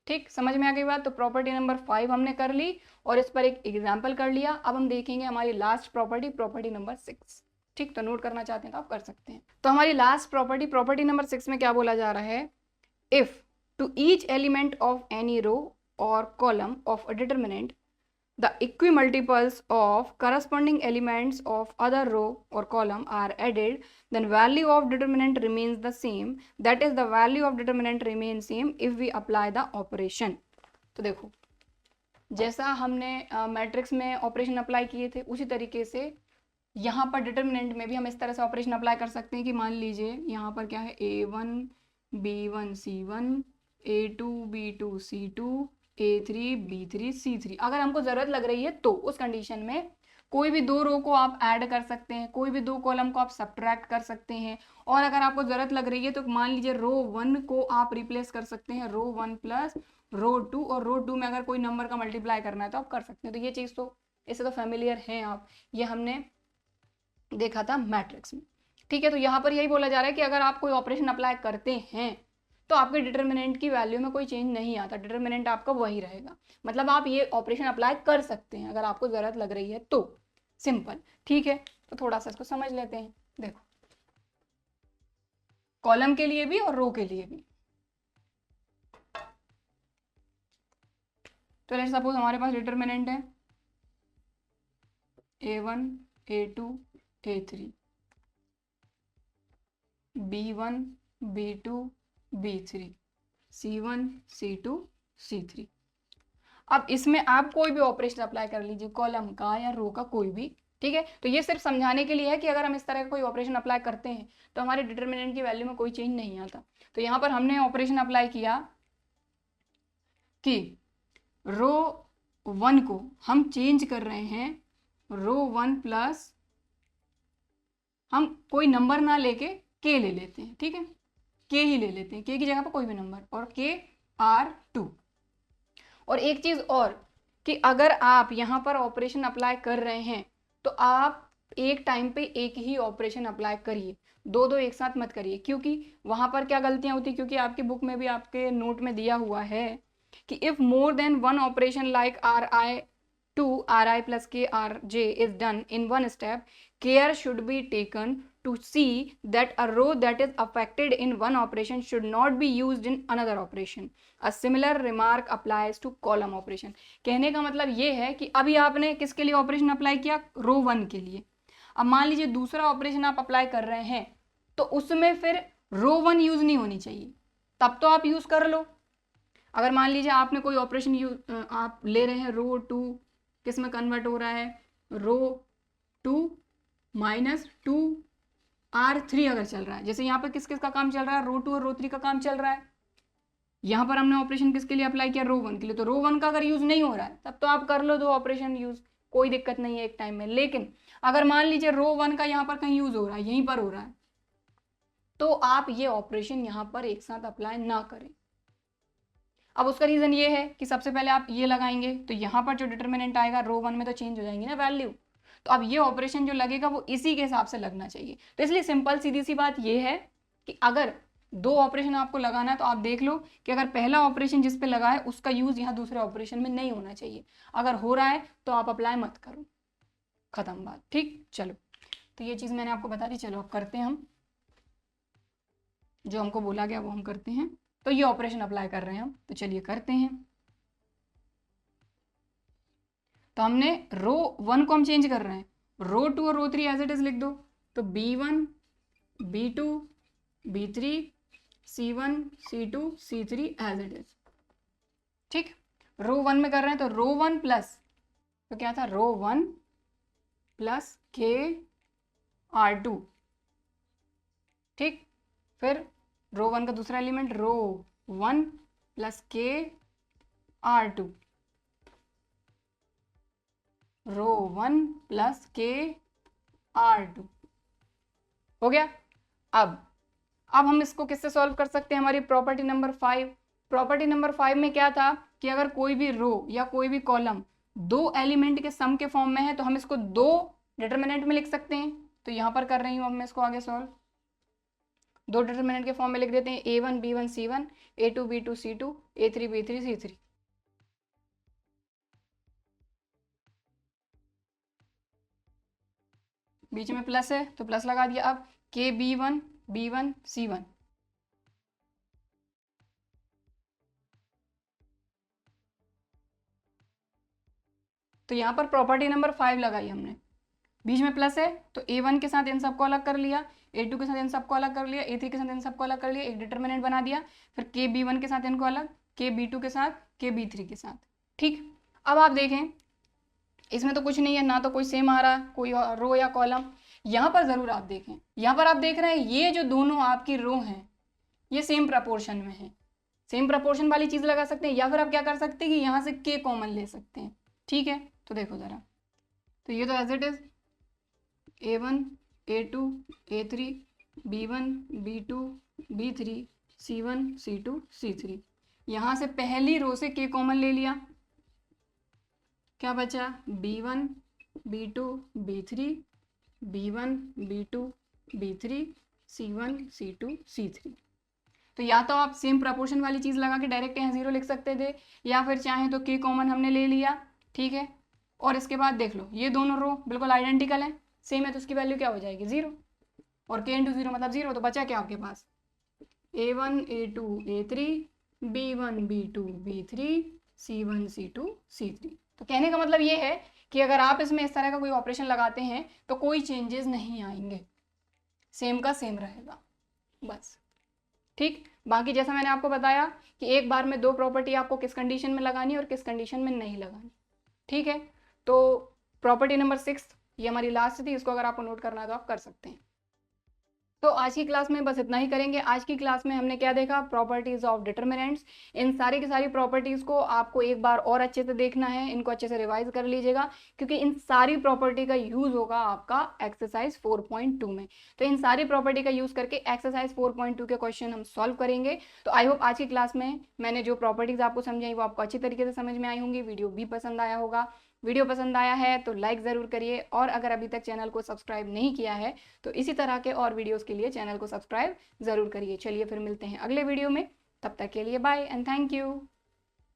ठीक, समझ में आ गई बात। तो प्रॉपर्टी नंबर 5 हमने कर ली और इस पर एक एग्जाम्पल कर लिया। अब हम देखेंगे हमारी लास्ट प्रॉपर्टी, प्रॉपर्टी नंबर 6। ठीक, तो नोट करना चाहते हैं तो आप कर सकते हैं। तो हमारी लास्ट प्रॉपर्टी, प्रॉपर्टी नंबर 6 में क्या बोला जा रहा है, if to each element of any row और column of a determinant the equimultiples of corresponding elements of other row or column are added, then value of determinant remains the same. That is, the value of determinant remains same if we apply the operation. तो देखो जैसा हमने matrix में operation apply किए थे उसी तरीके से यहाँ पर डिटर्मिनेंट में भी हम इस तरह से ऑपरेशन अप्लाई कर सकते हैं कि मान लीजिए यहाँ पर क्या है, A1 B1 C1 A2 B2 C2 A3 B3 C3। अगर हमको ज़रूरत लग रही है तो उस कंडीशन में कोई भी दो रो को आप ऐड कर सकते हैं, कोई भी दो कॉलम को आप सब्ट्रैक्ट कर सकते हैं। और अगर आपको ज़रूरत लग रही है तो मान लीजिए रो 1 को आप रिप्लेस कर सकते हैं रो 1 प्लस रो 2, और रो 2 में अगर कोई नंबर का मल्टीप्लाई करना है तो आप कर सकते हैं। तो ये चीज़ तो इससे तो फेमिलियर हैं आप, ये हमने देखा था मैट्रिक्स में। ठीक है, तो यहाँ पर यही बोला जा रहा है कि अगर आप कोई ऑपरेशन अप्लाई करते हैं तो आपके डिटर्मिनेंट की वैल्यू में कोई चेंज नहीं आता, डिटर्मिनेंट आपका वही रहेगा। मतलब आप ये ऑपरेशन अप्लाई कर सकते हैं अगर आपको ज़रूरत लग रही है तो, सिंपल। ठीक है, तो थोड़ा सा इसको समझ लेते हैं। देखो कॉलम के लिए भी और रो के लिए भी। तो लेट्स सपोज हमारे पास डिटर्मिनेंट है A1 A2 A3 B1 B2 B3 C1 C2 C3। अब इसमें आप कोई भी ऑपरेशन अप्लाई कर लीजिए, कॉलम का या रो का कोई भी। ठीक है, तो ये सिर्फ समझाने के लिए है कि अगर हम इस तरह का कोई ऑपरेशन अप्लाई करते हैं तो हमारे डिटर्मिनेंट की वैल्यू में कोई चेंज नहीं आता। तो यहाँ पर हमने ऑपरेशन अप्लाई किया कि रो 1 को हम चेंज कर रहे हैं रो 1 प्लस, हम कोई नंबर ना लेके के ले लेते हैं। ठीक है, के ही ले लेते हैं, के की जगह पर कोई भी नंबर, और के R2। और एक चीज़ और कि अगर आप यहाँ पर ऑपरेशन अप्लाई कर रहे हैं तो आप एक टाइम पे एक ही ऑपरेशन अप्लाई करिए, दो दो एक साथ मत करिए। क्योंकि वहाँ पर क्या गलतियाँ होती, क्योंकि आपकी बुक में भी आपके नोट में दिया हुआ है कि if more than one operation like RI plus KRJ is done in one step, care should be taken to see that a row that is affected in one operation should not be used in another operation. A similar remark applies to column operation. कहने का मतलब ये है कि अभी आपने किसके लिए ऑपरेशन अप्लाई किया, रो 1 के लिए। अब मान लीजिए दूसरा ऑपरेशन आप अप्लाई कर रहे हैं तो उसमें फिर रो 1 यूज नहीं होनी चाहिए, तब तो आप यूज कर लो। अगर मान लीजिए आपने कोई ऑपरेशन आप ले रहे हैं रो 2, किस में कन्वर्ट हो रहा है, रो 2 माइनस 2R3 अगर चल रहा है। जैसे यहाँ पर किस किस का काम चल रहा है, रो 2 और रो 3 का काम चल रहा है। यहाँ पर हमने ऑपरेशन किसके लिए अप्लाई किया, रो 1 के लिए। तो रो 1 का अगर यूज नहीं हो रहा है तब तो आप कर लो दो ऑपरेशन यूज, कोई दिक्कत नहीं है एक टाइम में। लेकिन अगर मान लीजिए रो 1 का यहाँ पर कहीं यूज हो रहा है, यहीं पर हो रहा है, तो आप ये ऑपरेशन यहाँ पर एक साथ अप्लाई ना करें। अब उसका रीजन ये है कि सबसे पहले आप ये लगाएंगे तो यहाँ पर जो डिटर्मिनेंट आएगा रो 1 में तो चेंज हो जाएंगी ना वैल्यू, तो अब ये ऑपरेशन जो लगेगा वो इसी के हिसाब से लगना चाहिए। तो इसलिए सिंपल सीधी सी बात ये है कि अगर दो ऑपरेशन आपको लगाना है तो आप देख लो कि अगर पहला ऑपरेशन जिस पे लगा है उसका यूज यहाँ दूसरे ऑपरेशन में नहीं होना चाहिए। अगर हो रहा है तो आप अप्लाई मत करो, खत्म बात। ठीक, चलो तो ये चीज़ मैंने आपको बता दी। चलो अब करते हैं हम जो हमको बोला गया वो हम करते हैं। तो ये ऑपरेशन अप्लाई कर रहे हैं हम, तो चलिए करते हैं। तो हमने रो 1 को हम चेंज कर रहे हैं, रो 2 और रो 3 एज इट इज लिख दो। तो B1 B2 B3 C1 C2 C3 as it is. ठीक, रो 1 में कर रहे हैं तो रो 1 प्लस, तो क्या था, रो 1 प्लस के R2। ठीक, फिर रो 1 का दूसरा एलिमेंट रो 1 प्लस के R2, रो 1 प्लस के R2 हो गया। अब हम इसको किससे सॉल्व कर सकते हैं, हमारी प्रॉपर्टी नंबर 5। प्रॉपर्टी नंबर 5 में क्या था कि अगर कोई भी रो या कोई भी कॉलम दो एलिमेंट के सम के फॉर्म में है तो हम इसको दो डिटर्मिनेंट में लिख सकते हैं। तो यहाँ पर कर रही हूँ अब मैं इसको आगे सॉल्व। दो डिटर्मिनेंट के फॉर्म में लिख देते हैं A1 B1 C1, A2 B2 C2, A3 B3 C3। बीच में प्लस है तो प्लस लगा दिया। अब के B1 B1 C1, तो यहाँ पर प्रॉपर्टी नंबर 5 लगाई हमने। बीच में प्लस है तो A1 के साथ इन सबको अलग कर लिया, A2 के साथ इन सबको अलग कर लिया, A3 के साथ इन सबको अलग कर लिया, एक डिटर्मिनेंट बना दिया। फिर के B1 के साथ इनको अलग, के B2 के साथ, के B3 के साथ। ठीक, अब आप देखें इसमें तो कुछ नहीं है, ना तो कोई सेम आ रहा है कोई रो या कॉलम। यहाँ पर ज़रूर आप देखें, यहाँ पर आप देख रहे हैं ये जो दोनों आपकी रो हैं ये सेम प्रपोर्शन में है। सेम प्रपोर्शन वाली चीज़ लगा सकते हैं, या फिर आप क्या कर सकते हैं कि यहाँ से के कॉमन ले सकते हैं। ठीक है, तो देखो ज़रा, तो ये तो as it is A1 A2 A3 B1 B2 B3 C1 C2 C3। यहाँ से पहली रो से के कॉमन ले लिया, क्या बचा B1 B2 B3 B1 B2 B3 C1 C2 C3। तो या तो आप सेम प्रपोर्शन वाली चीज़ लगा के डायरेक्ट यहाँ 0 लिख सकते थे, या फिर चाहें तो के कॉमन हमने ले लिया। ठीक है, और इसके बाद देख लो ये दोनों रो बिल्कुल आइडेंटिकल है, सेम है, तो उसकी वैल्यू क्या हो जाएगी 0, और के इंटू 0 मतलब 0। तो बचा क्या आपके पास A1 A2 A3 B1 B2 B3 C1 C2 C3। तो कहने का मतलब ये है कि अगर आप इसमें इस तरह का कोई ऑपरेशन लगाते हैं तो कोई चेंजेस नहीं आएंगे, सेम का सेम रहेगा बस। ठीक, बाकी जैसा मैंने आपको बताया कि एक बार में दो प्रॉपर्टी आपको किस कंडीशन में लगानी और किस कंडीशन में नहीं लगानी। ठीक है, तो प्रॉपर्टी नंबर 6 ये हमारी लास्ट थी, इसको अगर आपको नोट करना है तो आप कर सकते हैं। तो आज की क्लास में बस इतना ही करेंगे। आज की क्लास में हमने क्या देखा, प्रॉपर्टीज ऑफ डिटर्मिनेंट्स। इन सारी की सारी प्रॉपर्टीज को आपको एक बार और अच्छे से देखना है, इनको अच्छे से रिवाइज कर लीजिएगा, क्योंकि इन सारी प्रॉपर्टी का यूज होगा आपका एक्सरसाइज 4.2 में। तो इन सारी प्रॉपर्टी का यूज करके एक्सरसाइज 4.2 के क्वेश्चन हम सॉल्व करेंगे। तो आई होप आज की क्लास में मैंने जो प्रॉपर्टीज आपको समझाई वो आपको अच्छी तरीके से समझ में आई होंगी, वीडियो भी पसंद आया होगा। वीडियो पसंद आया है तो लाइक ज़रूर करिए, और अगर अभी तक चैनल को सब्सक्राइब नहीं किया है तो इसी तरह के और वीडियोस के लिए चैनल को सब्सक्राइब ज़रूर करिए। चलिए फिर मिलते हैं अगले वीडियो में, तब तक के लिए बाय एंड थैंक यू।